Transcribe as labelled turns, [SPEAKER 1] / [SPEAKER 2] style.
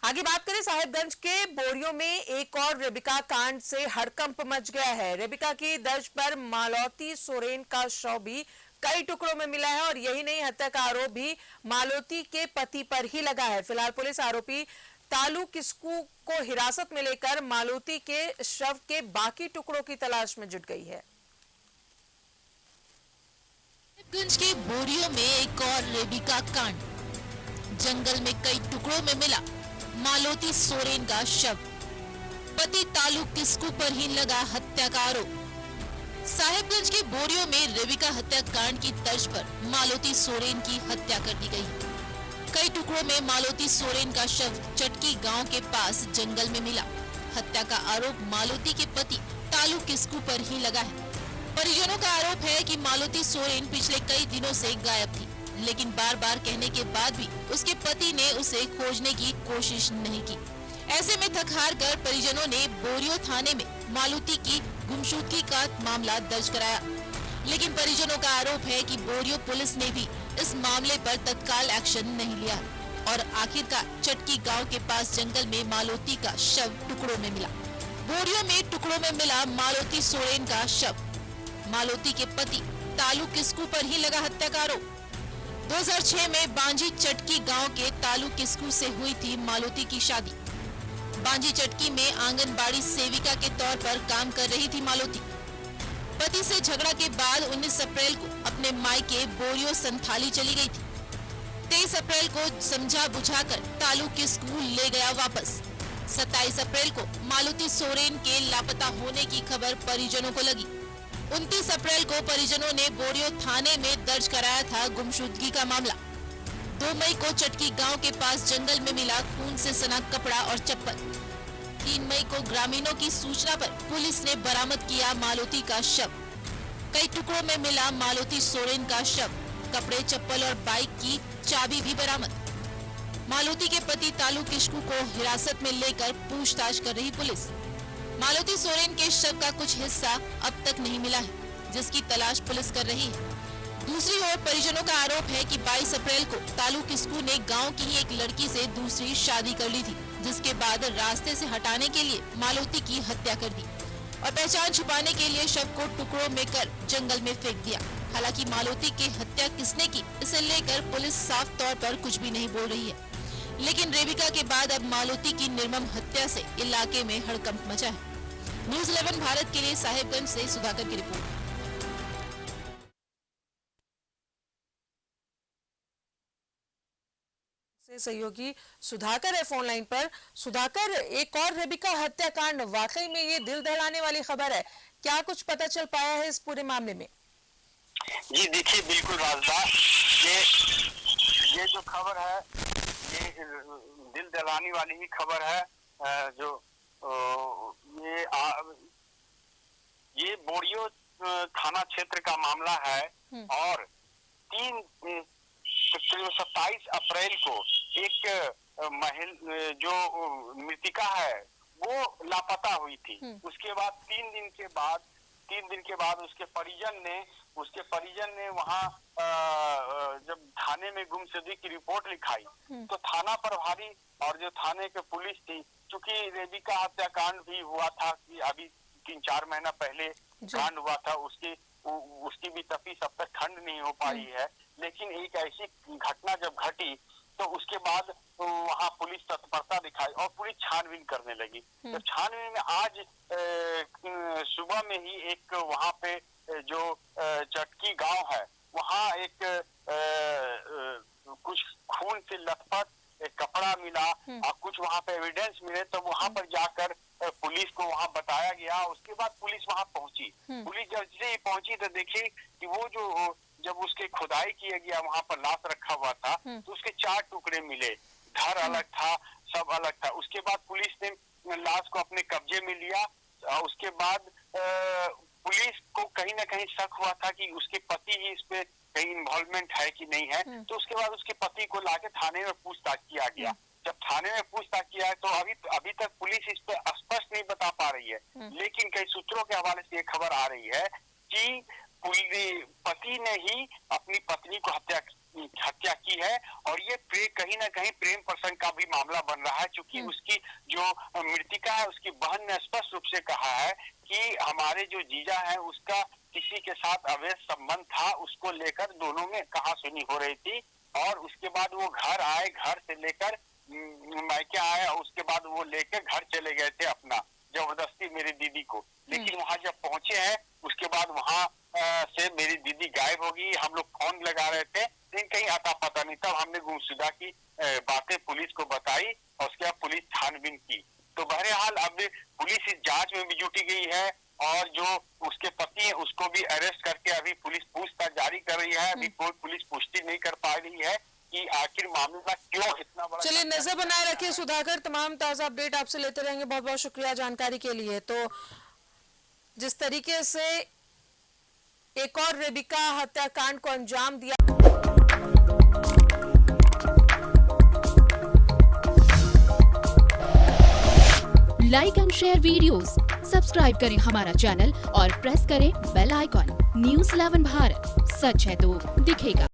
[SPEAKER 1] आगे बात करें साहिबगंज के बोरियों में एक और रेबिका कांड से हड़कंप मच गया है। रेबिका की दर्ज पर मालती सोरेन का शव भी कई टुकड़ों में मिला है और यही नहीं, हत्या का आरोप भी मालती के पति पर ही लगा है। फिलहाल पुलिस आरोपी तालू किस्कू को हिरासत में लेकर मालती के शव के बाकी टुकड़ों की तलाश में जुट गई है।
[SPEAKER 2] साहिबगंज के बोरियों में एक और रेबिका कांड, जंगल में कई टुकड़ों में मिला मालती सोरेन का शव, पति तालू किस्कू पर ही लगा हत्या का आरोप। साहिबगंज के बोरियों में रेबिका हत्याकांड की तर्ज पर मालती सोरेन की हत्या कर दी गई। कई टुकड़ों में मालती सोरेन का शव चटकी गांव के पास जंगल में मिला। हत्या का आरोप मालती के पति तालू किस्कू पर ही लगा है। परिजनों का आरोप है कि मालती सोरेन पिछले कई दिनों से गायब थी, लेकिन बार बार कहने के बाद भी उसके पति ने उसे खोजने की कोशिश नहीं की। ऐसे में थक हार कर परिजनों ने बोरियो थाने में मालती की गुमशुदगी का मामला दर्ज कराया, लेकिन परिजनों का आरोप है कि बोरियो पुलिस ने भी इस मामले पर तत्काल एक्शन नहीं लिया और आखिरकार चटकी गांव के पास जंगल में मालती का शव टुकड़ों में मिला। बोरियो में टुकड़ों में मिला मालती सोरेन का शव, मालती के पति तालू किस्कू पर ही लगा हत्या का आरोप। 2006 में बांजी चटकी गांव के तालू किस्कू से हुई थी मालती की शादी। बांजी चटकी में आंगनबाड़ी सेविका के तौर पर काम कर रही थी मालती। पति से झगड़ा के बाद 19 अप्रैल को अपने मायके बोरियो संथाली चली गई थी। 23 अप्रैल को समझा बुझाकर तालू किस्कू ले गया वापस। 27 अप्रैल को मालती सोरेन के लापता होने की खबर परिजनों को लगी। 29 अप्रैल को परिजनों ने बोरियो थाने में दर्ज कराया था गुमशुदगी का मामला। 2 मई को चटकी गांव के पास जंगल में मिला खून से सना कपड़ा और चप्पल। 3 मई को ग्रामीणों की सूचना पर पुलिस ने बरामद किया मालती का शव। कई टुकड़ों में मिला मालती सोरेन का शव, कपड़े, चप्पल और बाइक की चाबी भी बरामद। मालती के पति तालू किस्कू को हिरासत में लेकर पूछताछ कर रही पुलिस। मालती सोरेन के शव का कुछ हिस्सा अब तक नहीं मिला है, जिसकी तलाश पुलिस कर रही है। दूसरी ओर परिजनों का आरोप है कि 22 अप्रैल को तालू किस्कू ने गांव की ही एक लड़की से दूसरी शादी कर ली थी, जिसके बाद रास्ते से हटाने के लिए मालती की हत्या कर दी और पहचान छुपाने के लिए शव को टुकड़ों में कर जंगल में फेंक दिया। हालांकि मालती की हत्या किसने की, इसे लेकर पुलिस साफ तौर पर कुछ भी नहीं बोल रही है, लेकिन रेबिका के बाद अब मालती की निर्मम हत्या से इलाके में हड़कंप मचा है। न्यूज़ 11 भारत के लिए साहिबगंज से सुधाकर की रिपोर्ट।
[SPEAKER 1] से सहयोगी सुधाकर है फोन लाइन पर। सुधाकर, एक और रेबिका हत्याकांड, वाकई में ये दिल दहलाने वाली खबर है। क्या कुछ पता चल पाया है इस पूरे मामले में?
[SPEAKER 3] जी देखिए, बिल्कुल राजदार, ये जो खबर है ये दिल दहलाने वाली ही खबर है। जो ये बोरियो थाना क्षेत्र का मामला है और 27 अप्रैल को एक जो मृतिका है वो लापता हुई थी। उसके बाद 3 दिन के बाद उसके परिजन ने वहाँ जब थाने में गुमशुदगी की रिपोर्ट लिखाई तो थाना प्रभारी और जो थाने के पुलिस थी, चूंकि रेबिका हत्याकांड भी हुआ था कि अभी 3-4 महीना पहले कांड हुआ था, उसकी भी तफ्तीश अब तक खंड नहीं हो पाई है। लेकिन एक ऐसी घटना जब घटी तो उसके बाद वहाँ पुलिस तत्परता दिखाई और पुलिस छानबीन करने लगी। तो छानबीन में आज सुबह में ही एक वहाँ पे जो चटकी गांव है वहाँ एक कुछ खून से लथपथ एक कपड़ा मिला और कुछ वहाँ पे एविडेंस मिले। तो वहाँ पर जाकर पुलिस को वहाँ बताया गया। उसके बाद पुलिस वहाँ पहुंची। पुलिस जब से पहुंची तो देखी कि वो जो जब उसके खुदाई किया गया वहाँ पर लाश रखा हुआ था तो उसके 4 टुकड़े मिले, धड़ अलग था, सब अलग था। उसके बाद पुलिस ने लाश को अपने कब्जे में लिया। उसके बाद पुलिस को कहीं ना कहीं शक हुआ था कि उसके पति ही इस पे कहीं इन्वॉल्वमेंट है कि नहीं है। तो उसके बाद उसके पति को लाके थाने में पूछताछ किया गया। जब थाने में पूछताछ किया है तो अभी तक पुलिस इस पे स्पष्ट नहीं बता पा रही है, लेकिन कई सूत्रों के हवाले से ये खबर आ रही है कि पति ने ही अपनी पत्नी को हत्या की है और ये कहीं ना कहीं प्रेम प्रसंग का भी मामला बन रहा है, क्योंकि उसकी जो मृतिका है उसकी बहन ने स्पष्ट रूप से कहा है कि हमारे जो जीजा है उसका किसी के साथ अवैध संबंध था, उसको लेकर दोनों में कहासुनी हो रही थी। और उसके बाद वो घर आए, घर से लेकर मायके आए, और उसके बाद वो लेकर घर चले गए थे अपना, जबरदस्ती मेरी दीदी को। लेकिन वहां जब पहुंचे हैं उसके बाद वहां से मेरी दीदी गायब हो गई। हम लोग फोन लगा रहे थे लेकिन कहीं आता पता नहीं। तब हमने गुमशुदा की बातें पुलिस को बताई और उसके बाद पुलिस छानबीन की। तो बहरहाल अब पुलिस इस जांच में भी जुटी गई है और जो उसके पति है उसको भी अरेस्ट करके अभी पुलिस पूछताछ जारी कर रही है। अभी कोई पुलिस पुष्टि नहीं कर पा रही है कि आखिर मामला क्यों इतना बड़ा।
[SPEAKER 1] चलिए नजर बनाए रखिए सुधाकर, तमाम ताजा अपडेट आपसे लेते रहेंगे। बहुत बहुत शुक्रिया जानकारी के लिए। तो जिस तरीके से एक और रेबिका हत्याकांड को अंजाम दिया,
[SPEAKER 4] like and share videos, subscribe करें हमारा चैनल और प्रेस करें बेल आइकॉन। न्यूज़ 11 भारत, सच है तो दिखेगा।